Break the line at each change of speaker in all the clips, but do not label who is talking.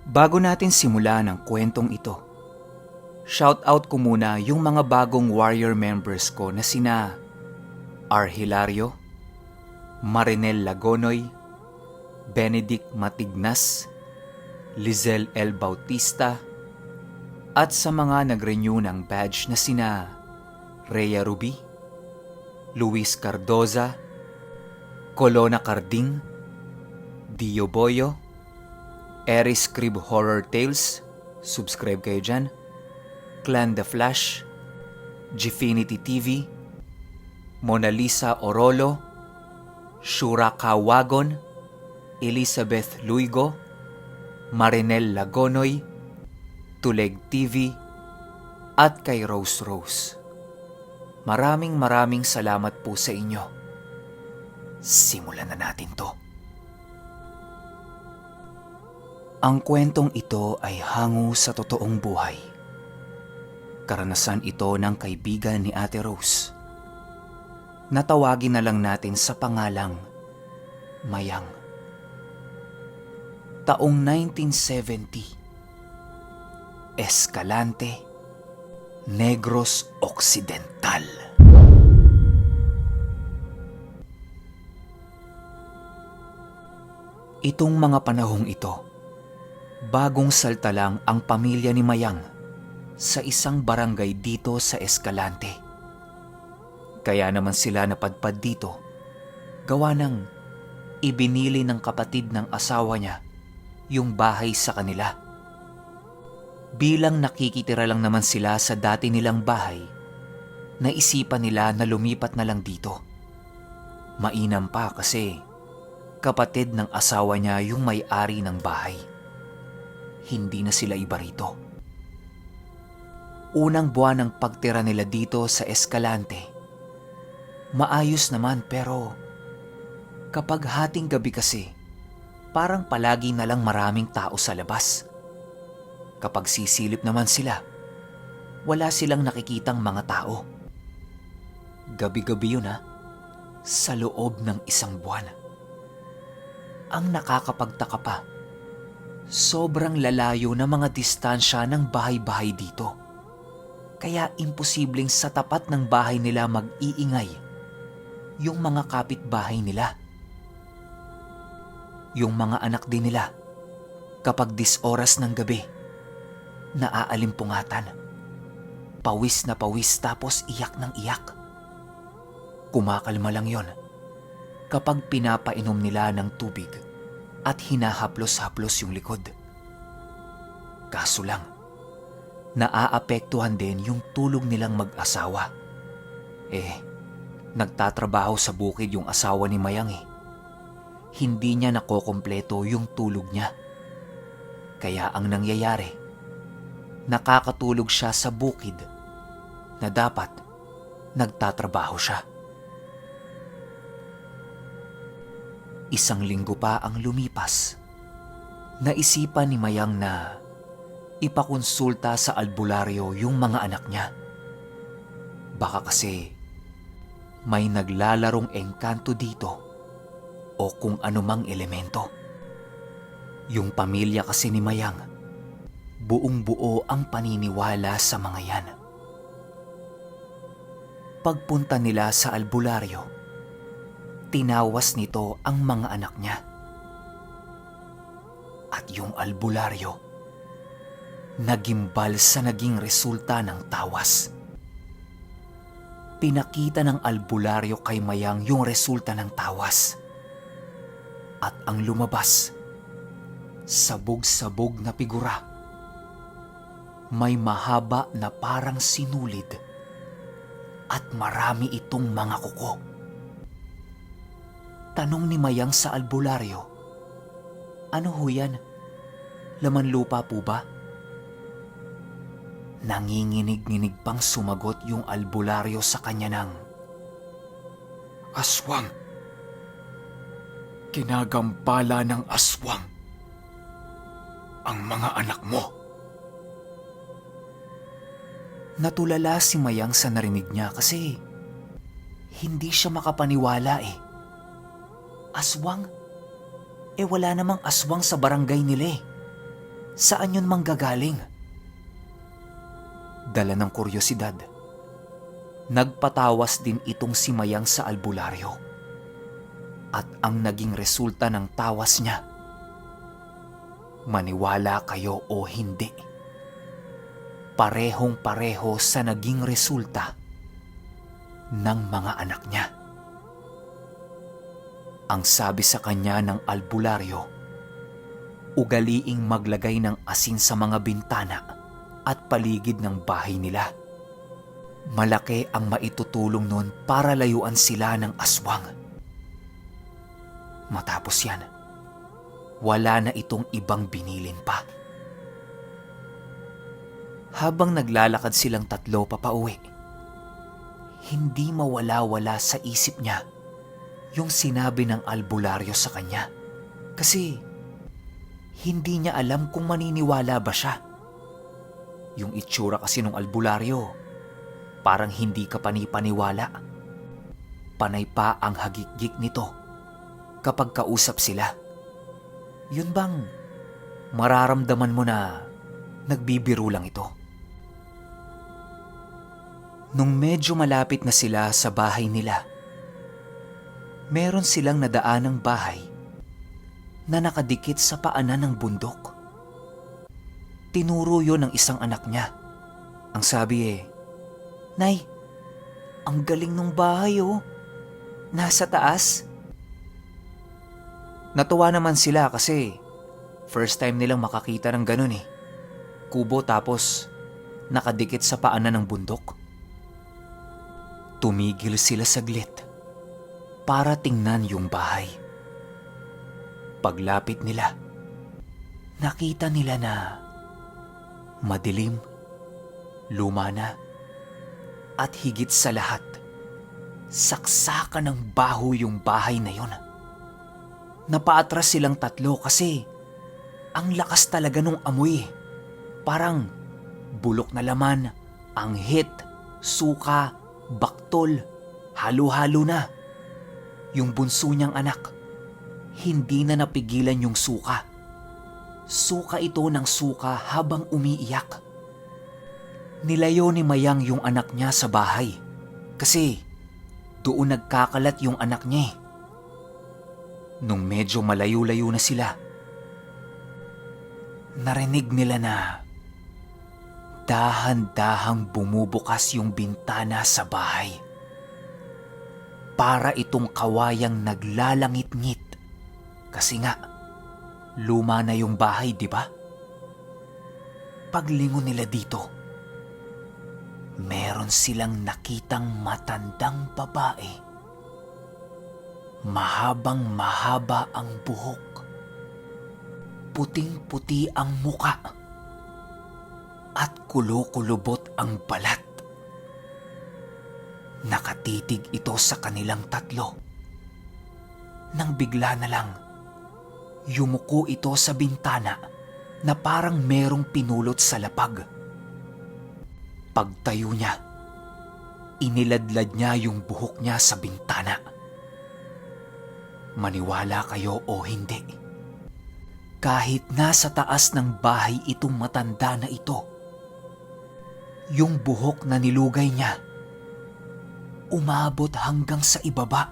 Bago natin simulan ang kwentong ito, shoutout ko muna yung mga bagong warrior members ko na sina R. Hilario, Marinel Lagonoy, Benedict Matignas, Lizelle L. Bautista, at sa mga nag-renew ng badge na sina Rhea Ruby, Luis Cardoza, Colona Carding, Dio Boyo, Eris Crib Horror Tales, subscribe kayo dyan, Clan The Flash, Gfinity TV, Mona Lisa Orolo, Shura Kawagon, Elizabeth Luigo, Marinel Lagonoy, Tuleg TV, at kay Rose Rose. Maraming salamat po sa inyo. Simulan na natin to. Ang kwentong ito ay hango sa totoong buhay. Karanasan ito ng kaibigan ni Ate Rose. Natawagin na lang natin sa pangalang Mayang. Taong 1970. Escalante, Negros Occidental. Itong mga panahong ito, bagong salta lang ang pamilya ni Mayang sa isang barangay dito sa Escalante. Kaya naman sila napadpad dito, gawa ng ibinili ng kapatid ng asawa niya yung bahay sa kanila. Bilang nakikitira lang naman sila sa dati nilang bahay, naisipan nila na lumipat na lang dito. Mainam pa kasi kapatid ng asawa niya yung may-ari ng bahay. Hindi na sila iba rito. Unang buwan ng pagtira nila dito sa Escalante, maayos naman pero kapag hating gabi kasi, parang palagi na lang maraming tao sa labas. Kapag sisilip naman sila, wala silang nakikitang mga tao. Gabi-gabi yun sa loob ng isang buwan. Ang nakakapagtaka pa, sobrang lalayo na mga distansya ng bahay-bahay dito. Kaya imposibleng sa tapat ng bahay nila mag-iingay yung mga kapitbahay nila. Yung mga anak din nila, kapag 10 oras ng gabi, naaalimpungatan. Pawis na pawis tapos iyak ng iyak. Kumakalma lang yon kapag pinapainom nila ng tubig at hinahaplos-haplos yung likod. Kaso lang, naaapektuhan din yung tulog nilang mag-asawa. Nagtatrabaho sa bukid yung asawa ni Mayang Hindi niya nakokompleto yung tulog niya. Kaya ang nangyayari, nakakatulog siya sa bukid na dapat nagtatrabaho siya. Isang linggo pa ang lumipas. Naisipan ni Mayang na ipakonsulta sa albularyo yung mga anak niya. Baka kasi may naglalarong engkanto dito o kung anumang elemento. Yung pamilya kasi ni Mayang, buong-buo ang paniniwala sa mga yan. Pagpunta nila sa albularyo, tinawas nito ang mga anak niya. At yung albularyo, nagimbal sa naging resulta ng tawas. Pinakita ng albularyo kay Mayang yung resulta ng tawas. At ang lumabas, sabog-sabog na figura. May mahaba na parang sinulid at marami itong mga kuko. Tanong ni Mayang sa albularyo, "Ano ho yan? Laman lupa po ba?" Nanginginig-nginig pang sumagot yung albularyo sa kanya ng, "Aswang! Kinagampala ng aswang ang mga anak mo." Natulala si Mayang sa narinig niya kasi hindi siya makapaniwala Aswang? Wala namang aswang sa barangay nila Saan yun manggagaling? Dala ng kuryosidad, nagpatawas din itong si Mayang sa albularyo. At ang naging resulta ng tawas niya, maniwala kayo o hindi, parehong-pareho sa naging resulta ng mga anak niya. Ang sabi sa kanya ng albularyo, ugaliing maglagay ng asin sa mga bintana at paligid ng bahay nila. Malaki ang maitutulong nun para layuan sila ng aswang. Matapos yan, wala na itong ibang binilin pa. Habang naglalakad silang tatlo papauwi, hindi mawala-wala sa isip niya yung sinabi ng albularyo sa kanya. Kasi hindi niya alam kung maniniwala ba siya. Yung itsura kasi ng albularyo, parang hindi ka panipaniwala. Panay pa ang hagikgik nito kapag kausap sila. Yun bang mararamdaman mo na nagbibiro lang ito? Nung medyo malapit na sila sa bahay nila, meron silang nadaanang bahay na nakadikit sa paanan ng bundok. Tinuro yun ng isang anak niya. Ang sabi "Nay, ang galing ng bahay oh. Nasa taas." Natuwa naman sila kasi first time nilang makakita ng ganun eh. Kubo tapos nakadikit sa paanan ng bundok. Tumigil sila saglit para tingnan yung bahay. Paglapit nila, nakita nila na madilim, luma na, at higit sa lahat, saksakan ng baho yung bahay na yun. Napaatras silang tatlo kasi ang lakas talaga nung amoy. Parang bulok na laman, anghit, suka, baktol, halo-halo na. Yung bunso niyang anak, hindi na napigilan yung suka. Suka ito ng suka habang umiiyak. Nilayo ni Mayang yung anak niya sa bahay kasi doon nagkakalat yung anak niya. Nung medyo malayo-layo na sila, narinig nila na dahan-dahang bumubukas yung bintana sa bahay. Para itong kawayang naglalangit-ngit kasi nga luma na yung bahay, di ba? Paglingon nila dito, meron silang nakitang matandang babae. Mahabang-mahaba ang buhok. Puting-puti ang muka. At kulo-kulubot ang balat. Nakatitig ito sa kanilang tatlo. Nang bigla na lang, yumuko ito sa bintana na parang merong pinulot sa lapag. Pagtayo niya, iniladlad niya yung buhok niya sa bintana. Maniwala kayo o hindi, kahit nasa taas ng bahay itong matanda na ito, yung buhok na nilugay niya, umabot hanggang sa ibaba.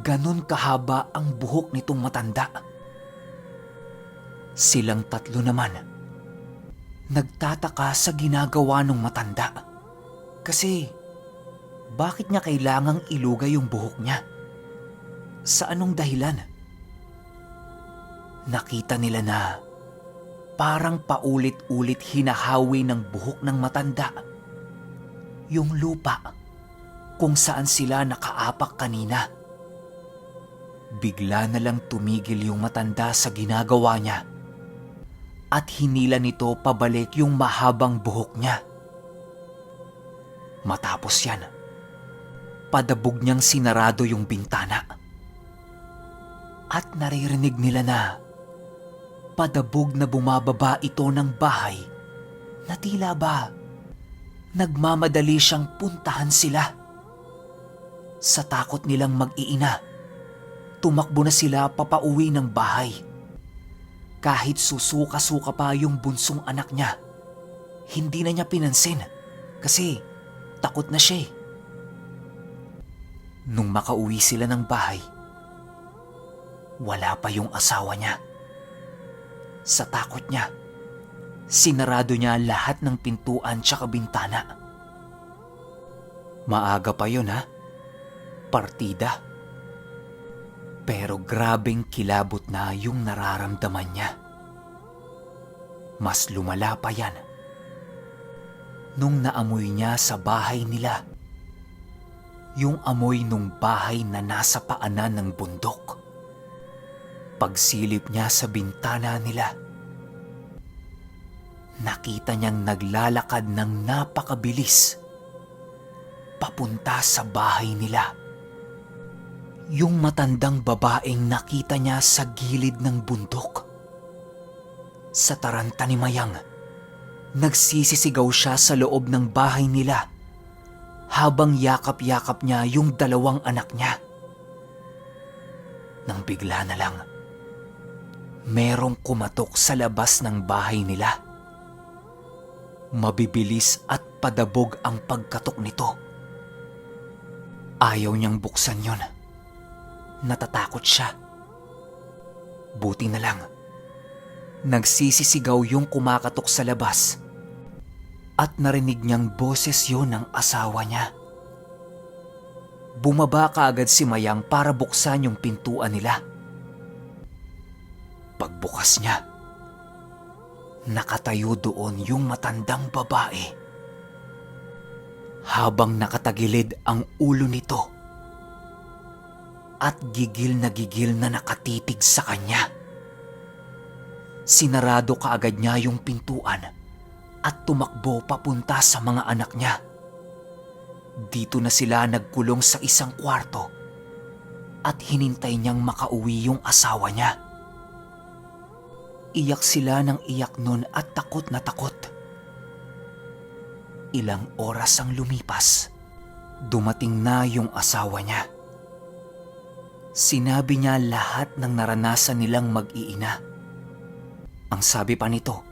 Ganon kahaba ang buhok nitong matanda. Silang tatlo naman, nagtataka sa ginagawa ng matanda. Kasi, bakit niya kailangang ilugay yung buhok niya? Sa anong dahilan? Nakita nila na parang paulit-ulit hinahawi ng buhok ng matanda yung lupa kung saan sila nakaapak kanina. Bigla na lang tumigil yung matanda sa ginagawa niya at hinila nito pabalik yung mahabang buhok niya. Matapos yan, padabog niyang sinarado yung bintana. At naririnig nila na padabog na bumababa ito ng bahay na tila ba nagmamadali siyang puntahan sila. Sa takot nilang mag-iina, tumakbo na sila papauwi ng bahay. Kahit susuka-suka pa yung bunsong anak niya, hindi na niya pinansin kasi takot na siya. Nung makauwi sila ng bahay, wala pa yung asawa niya. Sa takot niya, sinarado niya lahat ng pintuan tsaka bintana. Maaga pa yun ha, partida. Pero grabeng kilabot na yung nararamdaman niya. Mas lumala pa yan nung naamoy niya sa bahay nila. Yung amoy nung bahay na nasa paanan ng bundok. Pagsilip niya sa bintana nila, nakita niyang naglalakad ng napakabilis papunta sa bahay nila. Yung matandang babaeng nakita niya sa gilid ng bundok. Sa taranta ni Mayang, nagsisisigaw siya sa loob ng bahay nila habang yakap-yakap niya yung dalawang anak niya. Nang bigla na lang, merong kumatok sa labas ng bahay nila. Mabibilis at padabog ang pagkatok nito. Ayaw niyang buksan yon. Natatakot siya. Buti na lang, nagsisisigaw yung kumakatok sa labas at narinig niyang boses yon ng asawa niya. Bumaba kaagad si Mayang para buksan yung pintuan nila. Pagbukas niya, nakatayo doon yung matandang babae. Habang nakatagilid ang ulo nito at gigil na nakatitig sa kanya. Sinarado kaagad niya yung pintuan at tumakbo papunta sa mga anak niya. Dito na sila nagkulong sa isang kwarto at hinintay niyang makauwi yung asawa niya. Iyak sila ng iyak nun at takot na takot. Ilang oras ang lumipas, dumating na yung asawa niya. Sinabi niya lahat ng naranasan nilang mag-iina. Ang sabi pa nito,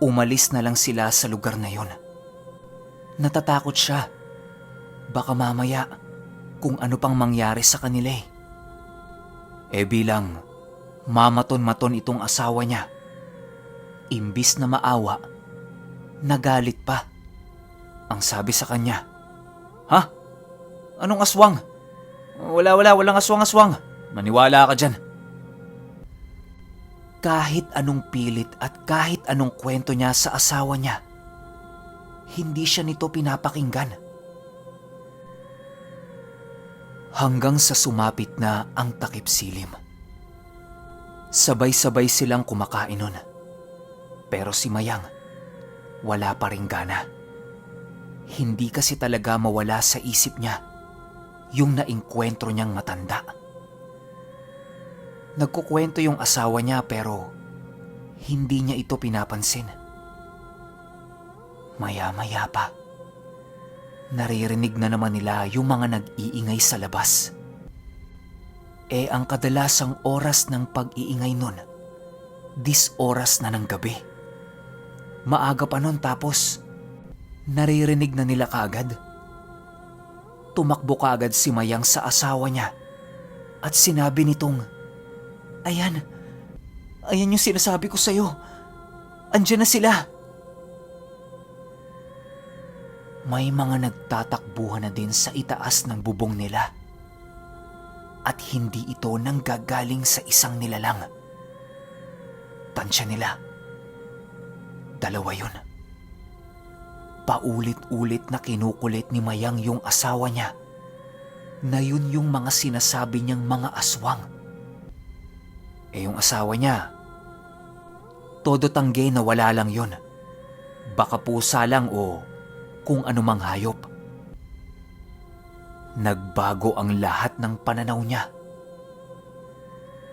umalis na lang sila sa lugar na yon. Natatakot siya. Baka mamaya kung ano pang mangyari sa kanila eh. Bilang mamaton-maton itong asawa niya, imbis na maawa, nagalit pa. Ang sabi sa kanya, "Ha? Anong aswang? Walang aswang-aswang. Maniwala ka dyan." Kahit anong pilit at kahit anong kwento niya sa asawa niya, hindi siya nito pinapakinggan. Hanggang sa sumapit na ang takip silim. Sabay-sabay silang kumakain nun. Pero si Mayang, wala pa ring gana. Hindi kasi talaga mawala sa isip niya yung naingkwentro niyang matanda. Nagkukwento yung asawa niya pero hindi niya ito pinapansin. Maya-maya pa, naririnig na naman nila yung mga nag-iingay sa labas. Ang kadalasang oras ng pag-iingay nun, oras na ng gabi. Maaga pa nun tapos naririnig na nila kaagad. Tumakbo kaagad si Mayang sa asawa niya at sinabi nitong, Ayan yung sinasabi ko sa'yo. Andiyan na sila." May mga nagtatakbuhan na din sa itaas ng bubong nila. At hindi ito nanggagaling sa isang nilalang. Tansya nila, dalawa yun. Paulit-ulit na kinukulit ni Mayang yung asawa niya na yun yung mga sinasabi niyang mga aswang. Yung asawa niya, todo tanggi na wala lang yun. Baka pusa lang o kung anumang hayop. Nagbago ang lahat ng pananaw niya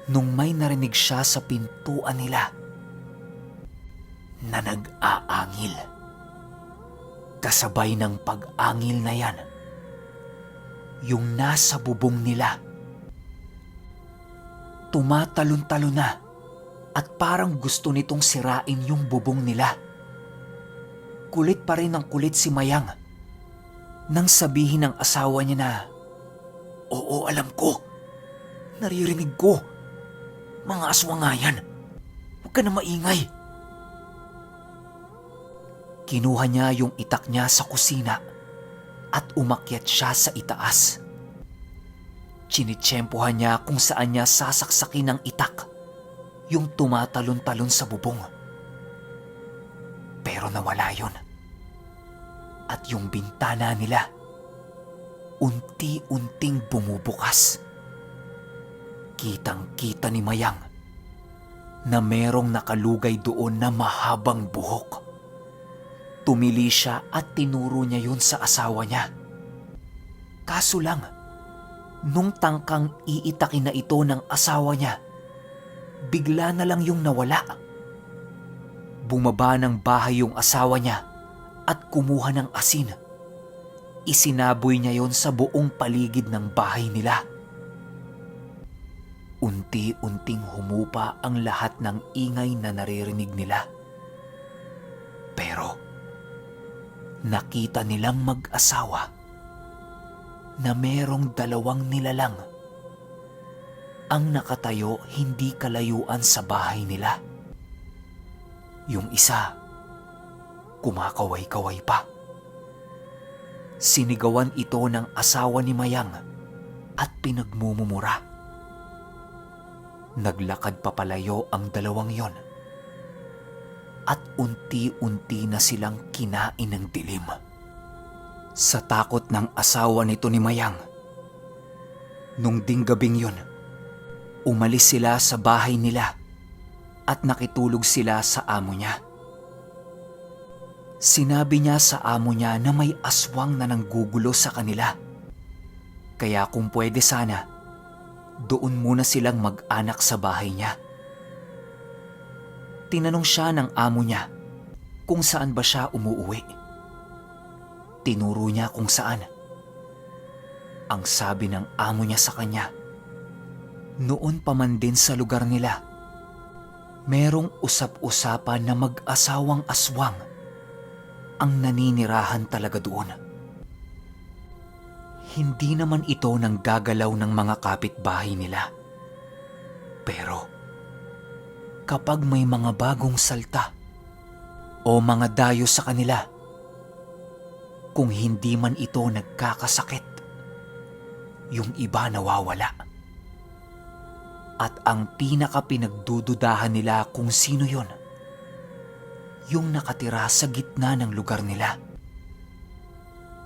nung may narinig siya sa pintuan nila na nag-aangil. Kasabay ng pag-angil na yan, yung nasa bubong nila, tumatalon-talon na at parang gusto nitong sirain yung bubong nila. Kulit pa rin ng kulit si Mayang nang sabihin ng asawa niya na, "Oo, alam ko. Naririnig ko. Mga aswang nga yan. Huwag ka na maingay." Kinuha niya yung itak niya sa kusina at umakyat siya sa itaas. Chinitsyempohan niya kung saan niya sasaksakin ng itak yung tumatalon-talon sa bubong. Pero nawala yun. At yung bintana nila, unti-unting bumubukas. Kitang-kita ni Mayang na merong nakalugay doon na mahabang buhok. Tumili siya at tinuro niya yun sa asawa niya. Kaso lang, nung tangkang iitakin na ito ng asawa niya, bigla na lang yung nawala. Bumaba ng bahay yung asawa niya at kumuha ng asin. Isinaboy niya yon sa buong paligid ng bahay nila. Unti-unting humupa ang lahat ng ingay na naririnig nila. Pero nakita nilang mag-asawa na merong dalawang nilalang ang nakatayo hindi kalayuan sa bahay nila. Yung isa, kumakaway-kaway pa. Sinigawan ito ng asawa ni Mayang at pinagmumumura. Naglakad papalayo ang dalawang yon at unti-unti na silang kinain ng dilim. Sa takot ng asawa nito ni Mayang, nung dinggabing yon, umalis sila sa bahay nila at nakitulog sila sa amo niya. Sinabi niya sa amo niya na may aswang na nanggugulo sa kanila. Kaya kung pwede sana, doon muna silang mag-anak sa bahay niya. Tinanong siya ng amo niya kung saan ba siya umuuwi. Tinuro niya kung saan. Ang sabi ng amo niya sa kanya, noon pa man din sa lugar nila, merong usap-usapan na mag-asawang aswang ang naninirahan talaga doon. Hindi naman ito nang gagalaw ng mga kapitbahay nila. Pero kapag may mga bagong salta o mga dayo sa kanila, kung hindi man ito nagkakasakit, yung iba nawawala. At ang pinaka-pinagdududahan nila kung sino yon, yung nakatira sa gitna ng lugar nila.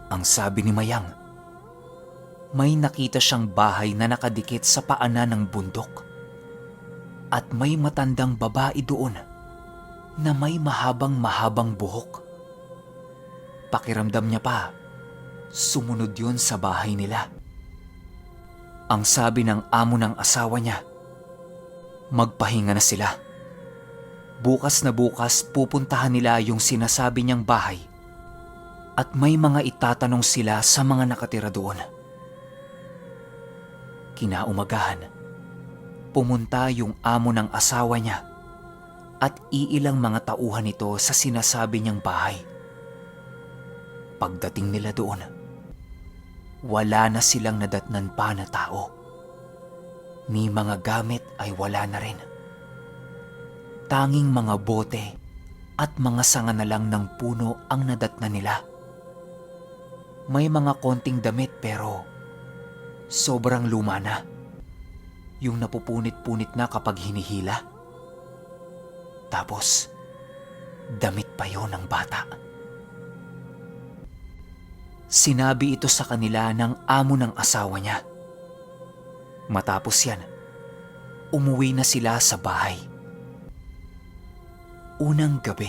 Ang sabi ni Mayang, may nakita siyang bahay na nakadikit sa paanan ng bundok. At may matandang babae doon na may mahabang buhok. Pakiramdam niya pa, sumunod yun sa bahay nila. Ang sabi ng amo ng asawa niya, magpahinga na sila. Bukas na bukas pupuntahan nila yung sinasabi niyang bahay at may mga itatanong sila sa mga nakatira doon. Kinaumagahan, pumunta yung amo ng asawa niya at iilang mga tauhan nito sa sinasabi niyang bahay. Pagdating nila doon, wala na silang nadatnan pa na tao. Ni mga gamit ay wala na rin. Tanging mga bote at mga sanga na lang ng puno ang nadatnan nila. May mga konting damit pero sobrang luma na. Yung napupunit-punit na kapag hinihila. Tapos, damit pa yon ng bata. Sinabi ito sa kanila ng amo ng asawa niya. Matapos yan, umuwi na sila sa bahay. Unang gabi,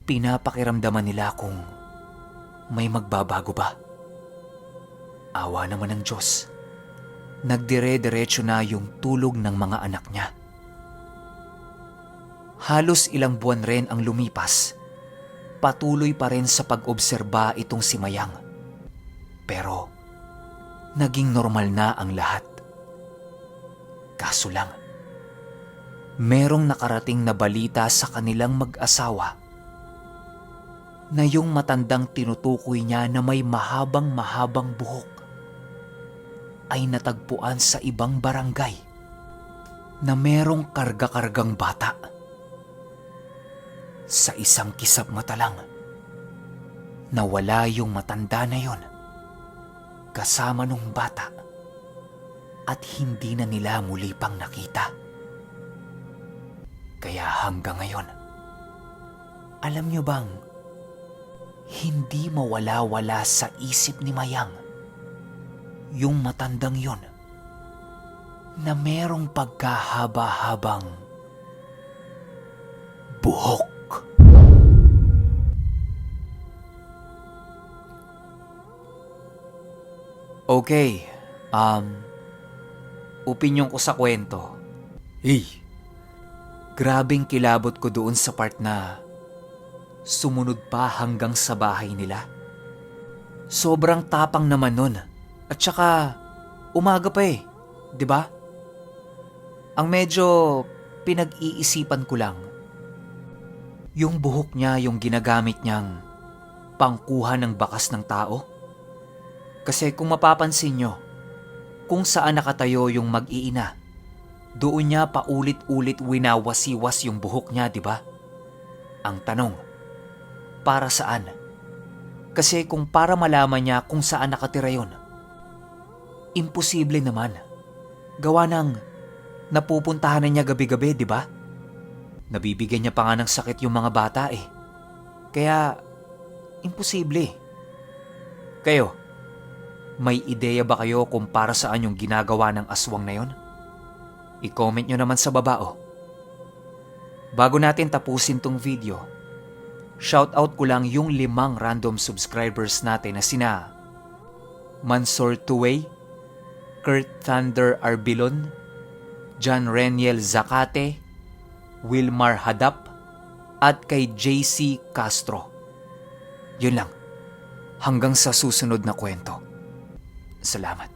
pinapakiramdaman nila kung may magbabago ba. Awa naman ng Diyos, nagdire-diretso na yung tulog ng mga anak niya. Halos ilang buwan rin ang lumipas, patuloy pa rin sa pag-obserba itong si Mayang. Pero naging normal na ang lahat. Kaso lang, merong nakarating na balita sa kanilang mag-asawa na yung matandang tinutukoy niya na may mahabang-mahabang buhok ay natagpuan sa ibang barangay na merong karga-kargang bata. Sa isang kisap mata lang, nawala yung matanda na yon kasama nung bata at hindi na nila muli pang nakita. Kaya hanggang ngayon, alam nyo bang hindi mawala-wala sa isip ni Mayang yung matandang yon na merong pagkahaba-habang buhok. Okay, opinyon ko sa kwento. Grabing kilabot ko doon sa part na sumunod pa hanggang sa bahay nila. Sobrang tapang naman nun. At saka, umaga pa di ba? Ang medyo pinag-iisipan ko lang, yung buhok niya yung ginagamit niyang pangkuha ng bakas ng tao. Kasi kung mapapansin nyo, kung saan nakatayo yung mag-iina, doon niya paulit-ulit winawasiwas yung buhok niya, di ba? Ang tanong, para saan? Kasi kung para malaman niya kung saan nakatira yon, imposible naman. Gawa ng napupuntahan na niya gabi-gabi, di ba? Nabibigyan niya pa nga ng sakit yung mga bata Kaya, imposible. Kayo, may ideya ba kayo kung para saan yung ginagawa ng aswang na yon? I-comment nyo naman sa baba Bago natin tapusin tong video, shoutout ko lang yung 5 random subscribers natin na sina Mansor Tuway, Kurt Thunder Arbilon, John Reniel Zacate, Wilmar Hadap, at kay JC Castro. Yun lang. Hanggang sa susunod na kwento. Salamat.